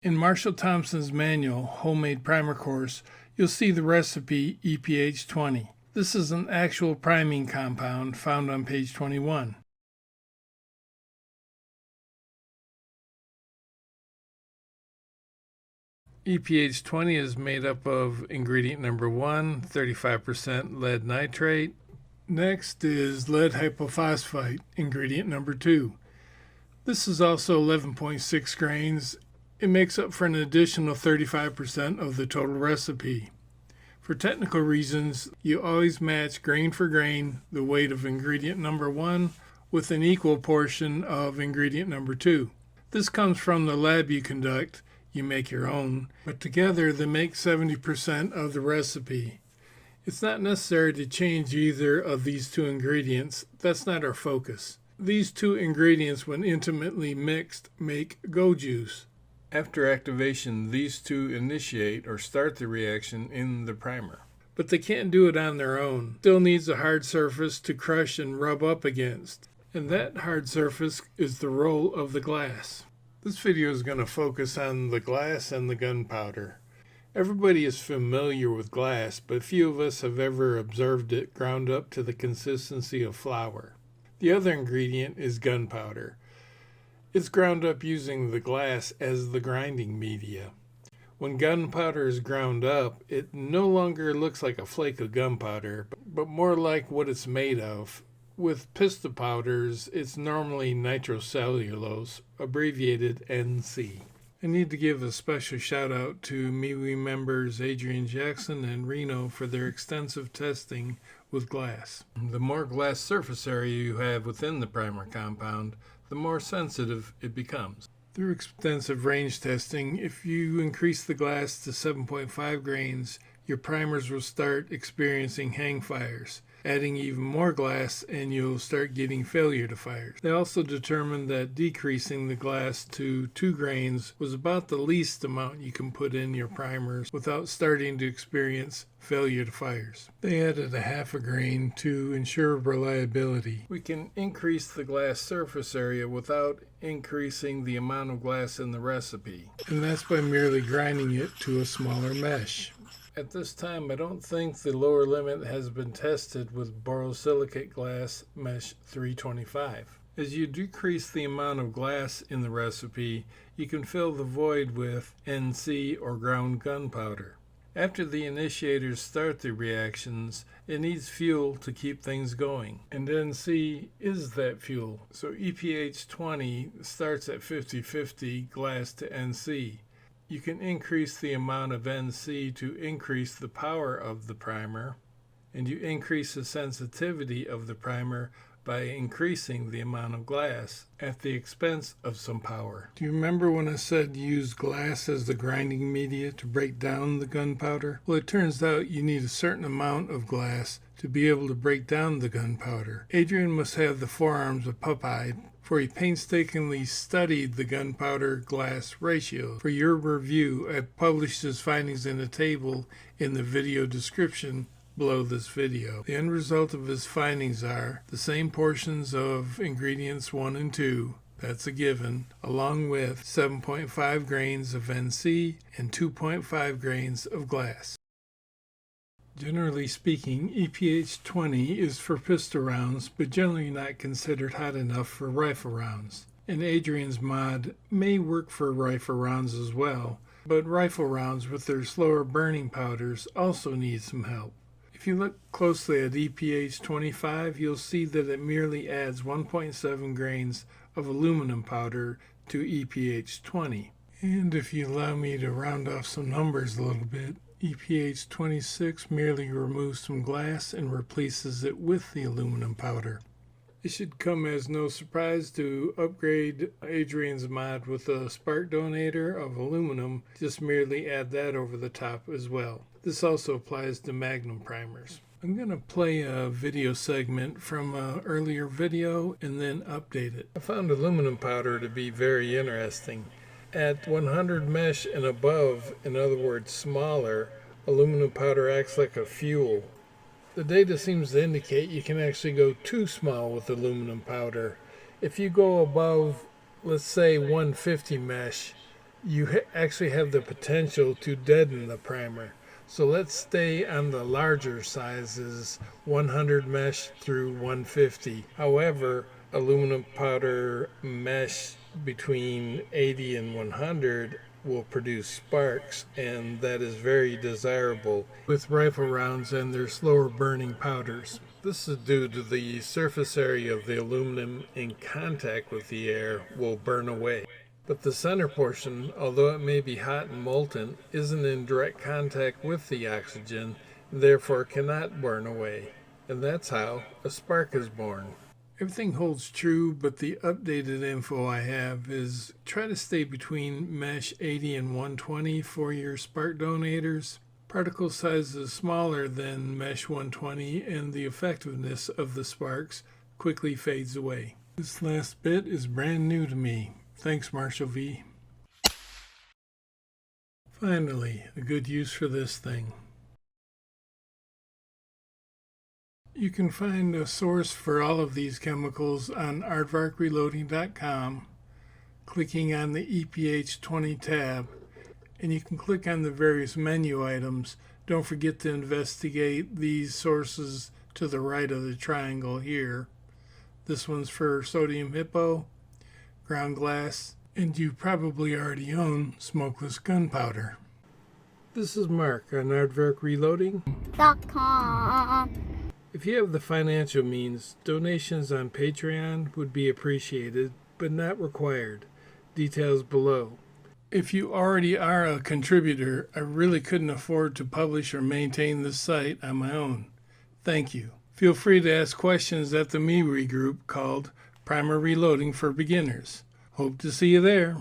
In Marshall Thompson's manual, Homemade Primer course, you'll see the recipe EPH 20. This is an actual priming compound found on page 21. EPH 20 is made up of ingredient number 1, 35% lead nitrate. Next is lead hypophosphite, ingredient number 2. This is also 11.6 grains. It makes up for an additional 35% of the total recipe. For technical reasons, you always match grain for grain the weight of ingredient number 1 with an equal portion of ingredient number 2. This comes from the lab you conduct. You make your own, but together they make 70% of the recipe. It's not necessary to change either of these two ingredients. That's not our focus. These two ingredients, when intimately mixed, make go juice. After activation, these two initiate or start the reaction in the primer. But they can't do it on their own. Still needs a hard surface to crush and rub up against. And that hard surface is the roll of the glass. This video is going to focus on the glass and the gunpowder. Everybody is familiar with glass, but few of us have ever observed it ground up to the consistency of flour. The other ingredient is gunpowder. It's ground up using the glass as the grinding media. When gunpowder is ground up, it no longer looks like a flake of gunpowder, but more like what it's made of. With pistol powders, it's normally nitrocellulose, abbreviated NC. I need to give a special shout out to MeWe members Adrian Jackson and Reno for their extensive testing with glass. The more glass surface area you have within the primer compound, the more sensitive it becomes. Through extensive range testing, if you increase the glass to 7.5 grains, your primers will start experiencing hang fires. Adding even more glass and you'll start getting failure to fires. They also determined that decreasing the glass to 2 grains was about the least amount you can put in your primers without starting to experience failure to fires. They added a half a grain to ensure reliability. We can increase the glass surface area without increasing the amount of glass in the recipe, and that's by merely grinding it to a smaller mesh. At this time, I don't think the lower limit has been tested with borosilicate glass mesh 325. As you decrease the amount of glass in the recipe, you can fill the void with NC or ground gunpowder. After the initiators start the reactions, it needs fuel to keep things going, and NC is that fuel. So EPH 20 starts at 50-50 glass to NC. You can increase the amount of NC to increase the power of the primer, and you increase the sensitivity of the primer by increasing the amount of glass at the expense of some power. Do you remember when I said use glass as the grinding media to break down the gunpowder? Well, it turns out you need a certain amount of glass to be able to break down the gunpowder. Adrian must have the forearms of Popeye, for he painstakingly studied the gunpowder glass ratio. For your review, I published his findings in a table in the video description below this video. The end result of his findings are the same portions of ingredients 1 and 2, that's a given, along with 7.5 grains of NC and 2.5 grains of glass. Generally speaking, EPH 20 is for pistol rounds, but generally not considered hot enough for rifle rounds. And Adrian's mod may work for rifle rounds as well, but rifle rounds with their slower burning powders also need some help. If you look closely at EPH 25, you'll see that it merely adds 1.7 grains of aluminum powder to EPH 20. And if you allow me to round off some numbers a little bit, EPH 26 merely removes some glass and replaces it with the aluminum powder. It should come as no surprise to upgrade Adrian's mod with a spark donator of aluminum. Just merely add that over the top as well. This also applies to Magnum primers. I'm going to play a video segment from an earlier video and then update it. I found aluminum powder to be very interesting. At 100 mesh and above, in other words smaller, aluminum powder acts like a fuel. The data seems to indicate you can actually go too small with aluminum powder. If you go above, let's say 150 mesh, you actually have the potential to deaden the primer. So let's stay on the larger sizes, 100 mesh through 150. However, aluminum powder mesh between 80 and 100 will produce sparks, and that is very desirable with rifle rounds and their slower burning powders. This is due to the surface area of the aluminum in contact with the air will burn away. But the center portion, although it may be hot and molten, isn't in direct contact with the oxygen, therefore cannot burn away. And that's how a spark is born. Everything holds true, but the updated info I have is try to stay between mesh 80 and 120 for your spark donators. Particle size is smaller than mesh 120, and the effectiveness of the sparks quickly fades away. This last bit is brand new to me. Thanks, Marshall V. Finally, a good use for this thing. You can find a source for all of these chemicals on aardvarkreloading.com, clicking on the EPH 20 tab, and you can click on the various menu items. Don't forget to investigate these sources to the right of the triangle here. This one's for sodium hippo, ground glass, and you probably already own smokeless gunpowder. This is Mark on aardvarkreloading.com. If you have the financial means, donations on Patreon would be appreciated, but not required. Details below. If you already are a contributor, I really couldn't afford to publish or maintain this site on my own. Thank you. Feel free to ask questions at the MeWe group called Primer Reloading for Beginners. Hope to see you there.